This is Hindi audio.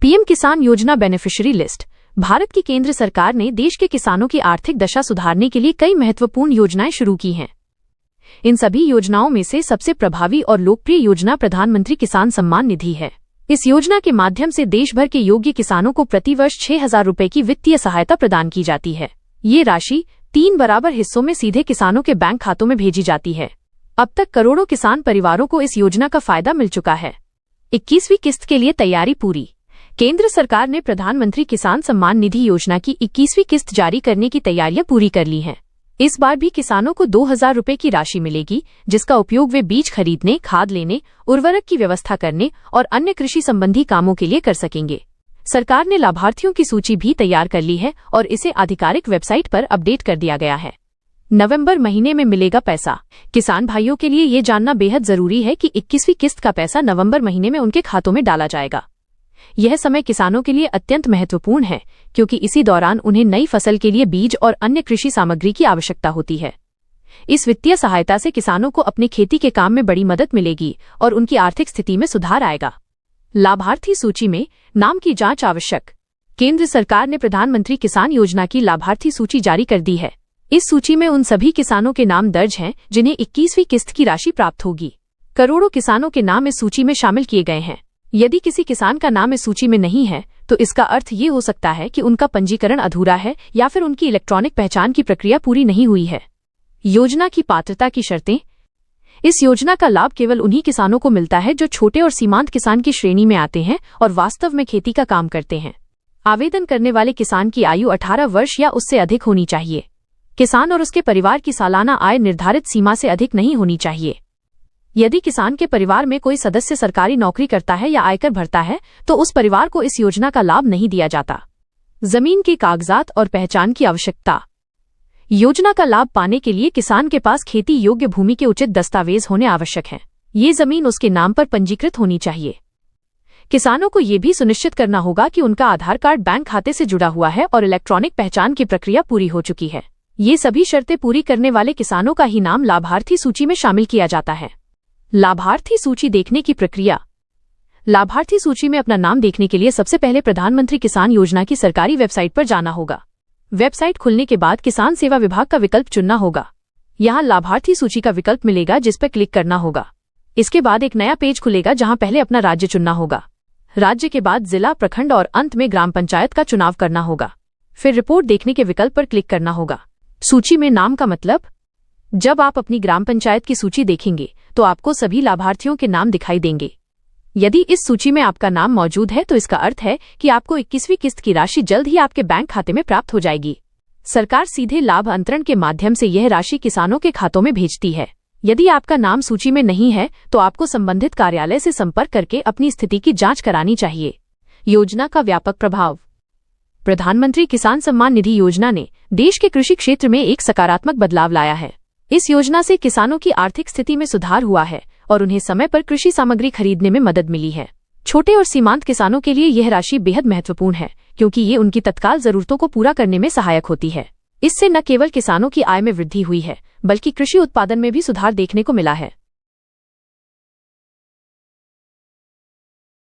पीएम किसान योजना बेनिफिशियरी लिस्ट। भारत की केंद्र सरकार ने देश के किसानों की आर्थिक दशा सुधारने के लिए कई महत्वपूर्ण योजनाएं शुरू की हैं। इन सभी योजनाओं में से सबसे प्रभावी और लोकप्रिय योजना प्रधानमंत्री किसान सम्मान निधि है। इस योजना के माध्यम से देश भर के योग्य किसानों को प्रतिवर्ष 6,000 रुपए की वित्तीय सहायता प्रदान की जाती है। ये राशि 3 बराबर हिस्सों में सीधे किसानों के बैंक खातों में भेजी जाती है। अब तक करोड़ों किसान परिवारों को इस योजना का फायदा मिल चुका है। 21वीं किस्त के लिए तैयारी पूरी। केंद्र सरकार ने प्रधानमंत्री किसान सम्मान निधि योजना की 21वीं किस्त जारी करने की तैयारियां पूरी कर ली हैं। इस बार भी किसानों को 2,000 रुपए की राशि मिलेगी, जिसका उपयोग वे बीज खरीदने, खाद लेने, उर्वरक की व्यवस्था करने और अन्य कृषि संबंधी कामों के लिए कर सकेंगे। सरकार ने लाभार्थियों की सूची भी तैयार कर ली है और इसे आधिकारिक वेबसाइट पर अपडेट कर दिया गया है। नवंबर महीने में मिलेगा पैसा। किसान भाइयों के लिए ये जानना बेहद जरूरी है कि 21वीं किस्त का पैसा नवंबर महीने में उनके खातों में डाला जाएगा। यह समय किसानों के लिए अत्यंत महत्वपूर्ण है, क्योंकि इसी दौरान उन्हें नई फसल के लिए बीज और अन्य कृषि सामग्री की आवश्यकता होती है। इस वित्तीय सहायता से किसानों को अपनी खेती के काम में बड़ी मदद मिलेगी और उनकी आर्थिक स्थिति में सुधार आएगा। लाभार्थी सूची में नाम की जांच आवश्यक। केंद्र सरकार ने प्रधानमंत्री किसान योजना की लाभार्थी सूची जारी कर दी है। इस सूची में उन सभी किसानों के नाम दर्ज हैं जिन्हें 21वीं किस्त की राशि प्राप्त होगी। करोड़ों किसानों के नाम इस सूची में शामिल किए गए हैं। यदि किसी किसान का नाम इस सूची में नहीं है, तो इसका अर्थ ये हो सकता है कि उनका पंजीकरण अधूरा है या फिर उनकी इलेक्ट्रॉनिक पहचान की प्रक्रिया पूरी नहीं हुई है। योजना की पात्रता की शर्तें। इस योजना का लाभ केवल उन्हीं किसानों को मिलता है जो छोटे और सीमांत किसान की श्रेणी में आते हैं और वास्तव में खेती का काम करते हैं। आवेदन करने वाले किसान की आयु 18 वर्ष या उससे अधिक होनी चाहिए। किसान और उसके परिवार की सालाना आय निर्धारित सीमा से अधिक नहीं होनी चाहिए। यदि किसान के परिवार में कोई सदस्य सरकारी नौकरी करता है या आयकर भरता है, तो उस परिवार को इस योजना का लाभ नहीं दिया जाता। जमीन के कागजात और पहचान की आवश्यकता। योजना का लाभ पाने के लिए किसान के पास खेती योग्य भूमि के उचित दस्तावेज होने आवश्यक हैं। ये जमीन उसके नाम पर पंजीकृत होनी चाहिए। किसानों को ये भी सुनिश्चित करना होगा कि उनका आधार कार्ड बैंक खाते से जुड़ा हुआ है और इलेक्ट्रॉनिक पहचान की प्रक्रिया पूरी हो चुकी है। ये सभी शर्तें पूरी करने वाले किसानों का ही नाम लाभार्थी सूची में शामिल किया जाता है। लाभार्थी सूची देखने की प्रक्रिया। लाभार्थी सूची में अपना नाम देखने के लिए सबसे पहले प्रधानमंत्री किसान योजना की सरकारी वेबसाइट पर जाना होगा। वेबसाइट खुलने के बाद किसान सेवा विभाग का विकल्प चुनना होगा। यहां लाभार्थी सूची का विकल्प मिलेगा, जिस पर क्लिक करना होगा। इसके बाद एक नया पेज खुलेगा, जहां पहले अपना राज्य चुनना होगा। राज्य के बाद जिला, प्रखंड और अंत में ग्राम पंचायत का चुनाव करना होगा। फिर रिपोर्ट देखने के विकल्प पर क्लिक करना होगा। सूची में नाम का मतलब। जब आप अपनी ग्राम पंचायत की सूची देखेंगे तो आपको सभी लाभार्थियों के नाम दिखाई देंगे। यदि इस सूची में आपका नाम मौजूद है, तो इसका अर्थ है कि आपको 21वीं किस्त की राशि जल्द ही आपके बैंक खाते में प्राप्त हो जाएगी। सरकार सीधे लाभ अंतरण के माध्यम से यह राशि किसानों के खातों में भेजती है। यदि आपका नाम सूची में नहीं है, तो आपको संबंधित कार्यालय से संपर्क करके अपनी स्थिति की जांच करानी चाहिए। योजना का व्यापक प्रभाव। प्रधानमंत्री किसान सम्मान निधि योजना ने देश के कृषि क्षेत्र में एक सकारात्मक बदलाव लाया है। इस योजना से किसानों की आर्थिक स्थिति में सुधार हुआ है और उन्हें समय पर कृषि सामग्री खरीदने में मदद मिली है। छोटे और सीमांत किसानों के लिए यह राशि बेहद महत्वपूर्ण है, क्योंकि ये उनकी तत्काल जरूरतों को पूरा करने में सहायक होती है। इससे न केवल किसानों की आय में वृद्धि हुई है, बल्कि कृषि उत्पादन में भी सुधार देखने को मिला है।